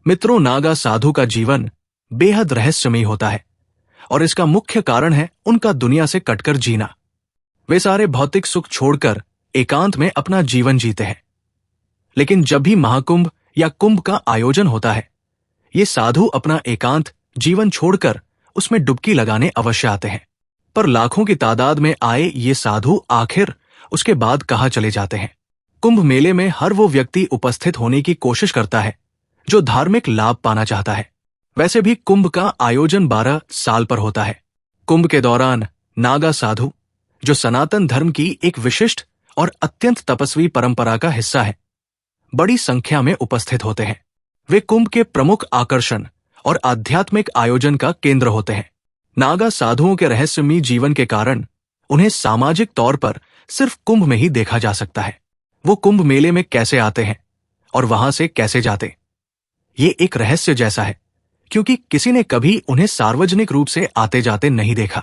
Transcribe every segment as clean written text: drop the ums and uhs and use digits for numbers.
मित्रों, नागा साधु का जीवन बेहद रहस्यमयी होता है और इसका मुख्य कारण है उनका दुनिया से कटकर जीना। वे सारे भौतिक सुख छोड़कर एकांत में अपना जीवन जीते हैं। लेकिन जब भी महाकुंभ या कुंभ का आयोजन होता है, ये साधु अपना एकांत जीवन छोड़कर उसमें डुबकी लगाने अवश्य आते हैं। पर लाखों की तादाद में आए ये साधु आखिर उसके बाद कहाँ चले जाते हैं? कुंभ मेले में हर वो व्यक्ति उपस्थित होने की कोशिश करता है जो धार्मिक लाभ पाना चाहता है। वैसे भी कुंभ का आयोजन 12 साल पर होता है। कुंभ के दौरान नागा साधु, जो सनातन धर्म की एक विशिष्ट और अत्यंत तपस्वी परंपरा का हिस्सा है, बड़ी संख्या में उपस्थित होते हैं। वे कुंभ के प्रमुख आकर्षण और आध्यात्मिक आयोजन का केंद्र होते हैं। नागा साधुओं के रहस्यमयी जीवन के कारण उन्हें सामाजिक तौर पर सिर्फ कुंभ में ही देखा जा सकता है। वो कुंभ मेले में कैसे आते हैं और वहां से कैसे जाते, ये एक रहस्य जैसा है, क्योंकि किसी ने कभी उन्हें सार्वजनिक रूप से आते जाते नहीं देखा।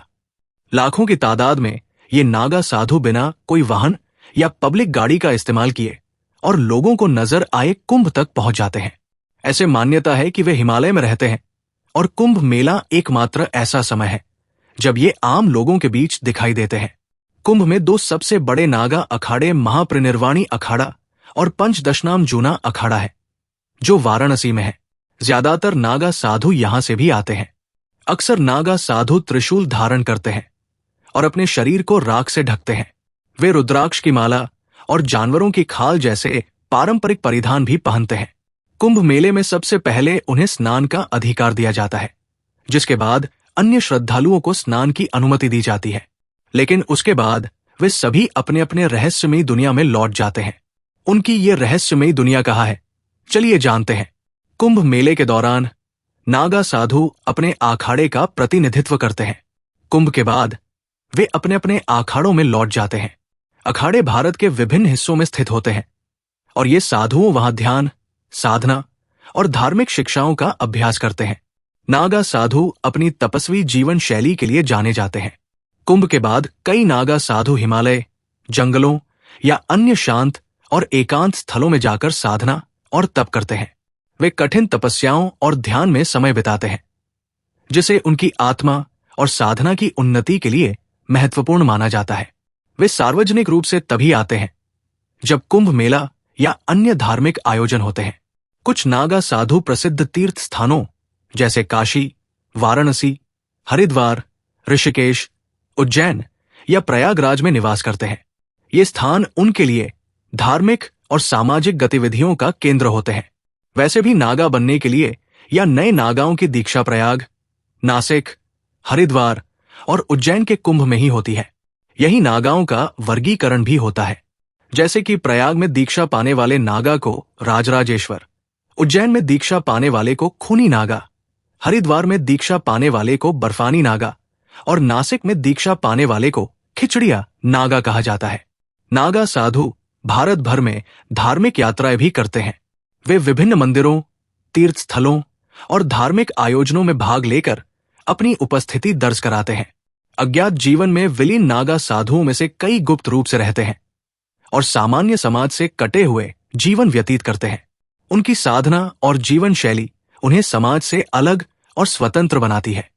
लाखों की तादाद में ये नागा साधु बिना कोई वाहन या पब्लिक गाड़ी का इस्तेमाल किए और लोगों को नजर आए कुंभ तक पहुंच जाते हैं। ऐसे मान्यता है कि वे हिमालय में रहते हैं और कुंभ मेला एकमात्र ऐसा समय है जब ये आम लोगों के बीच दिखाई देते हैं। कुंभ में 2 सबसे बड़े नागा अखाड़े महापरिनिर्वाणी अखाड़ा और पंचदशनाम जूना अखाड़ा है, जो वाराणसी में है। ज्यादातर नागा साधु यहां से भी आते हैं। अक्सर नागा साधु त्रिशूल धारण करते हैं और अपने शरीर को राख से ढकते हैं। वे रुद्राक्ष की माला और जानवरों की खाल जैसे पारंपरिक परिधान भी पहनते हैं। कुंभ मेले में सबसे पहले उन्हें स्नान का अधिकार दिया जाता है, जिसके बाद अन्य श्रद्धालुओं को स्नान की अनुमति दी जाती है। लेकिन उसके बाद वे सभी अपने अपने रहस्यमयी दुनिया में लौट जाते हैं। उनकी ये रहस्यमयी दुनिया कहाँ है, चलिए जानते हैं। कुंभ मेले के दौरान नागा साधु अपने आखाड़े का प्रतिनिधित्व करते हैं। कुंभ के बाद वे अपने अपने आखाड़ों में लौट जाते हैं। अखाड़े भारत के विभिन्न हिस्सों में स्थित होते हैं और ये साधुओं वहां ध्यान, साधना और धार्मिक शिक्षाओं का अभ्यास करते हैं। नागा साधु अपनी तपस्वी जीवन शैली के लिए जाने जाते हैं। कुंभ के बाद कई नागा साधु हिमालय, जंगलों या अन्य शांत और एकांत स्थलों में जाकर साधना और तप करते हैं। वे कठिन तपस्याओं और ध्यान में समय बिताते हैं, जिसे उनकी आत्मा और साधना की उन्नति के लिए महत्वपूर्ण माना जाता है। वे सार्वजनिक रूप से तभी आते हैं जब कुंभ मेला या अन्य धार्मिक आयोजन होते हैं। कुछ नागा साधु प्रसिद्ध तीर्थ स्थानों जैसे काशी, वाराणसी, हरिद्वार, ऋषिकेश, उज्जैन या प्रयागराज में निवास करते हैं। ये स्थान उनके लिए धार्मिक और सामाजिक गतिविधियों का केंद्र होते हैं। वैसे भी नागा बनने के लिए या नए नागाओं की दीक्षा प्रयाग, नासिक, हरिद्वार और उज्जैन के कुंभ में ही होती है। यही नागाओं का वर्गीकरण भी होता है, जैसे कि प्रयाग में दीक्षा पाने वाले नागा को राजराजेश्वर, उज्जैन में दीक्षा पाने वाले को खूनी नागा, हरिद्वार में दीक्षा पाने वाले को बर्फानी नागा और नासिक में दीक्षा पाने वाले को खिचड़िया नागा कहा जाता है। नागा साधु भारत भर में धार्मिक यात्राएं भी करते हैं। वे विभिन्न मंदिरों, तीर्थ स्थलों और धार्मिक आयोजनों में भाग लेकर अपनी उपस्थिति दर्ज कराते हैं। अज्ञात जीवन में विलीन नागा साधुओं में से कई गुप्त रूप से रहते हैं और सामान्य समाज से कटे हुए जीवन व्यतीत करते हैं। उनकी साधना और जीवन शैली उन्हें समाज से अलग और स्वतंत्र बनाती है।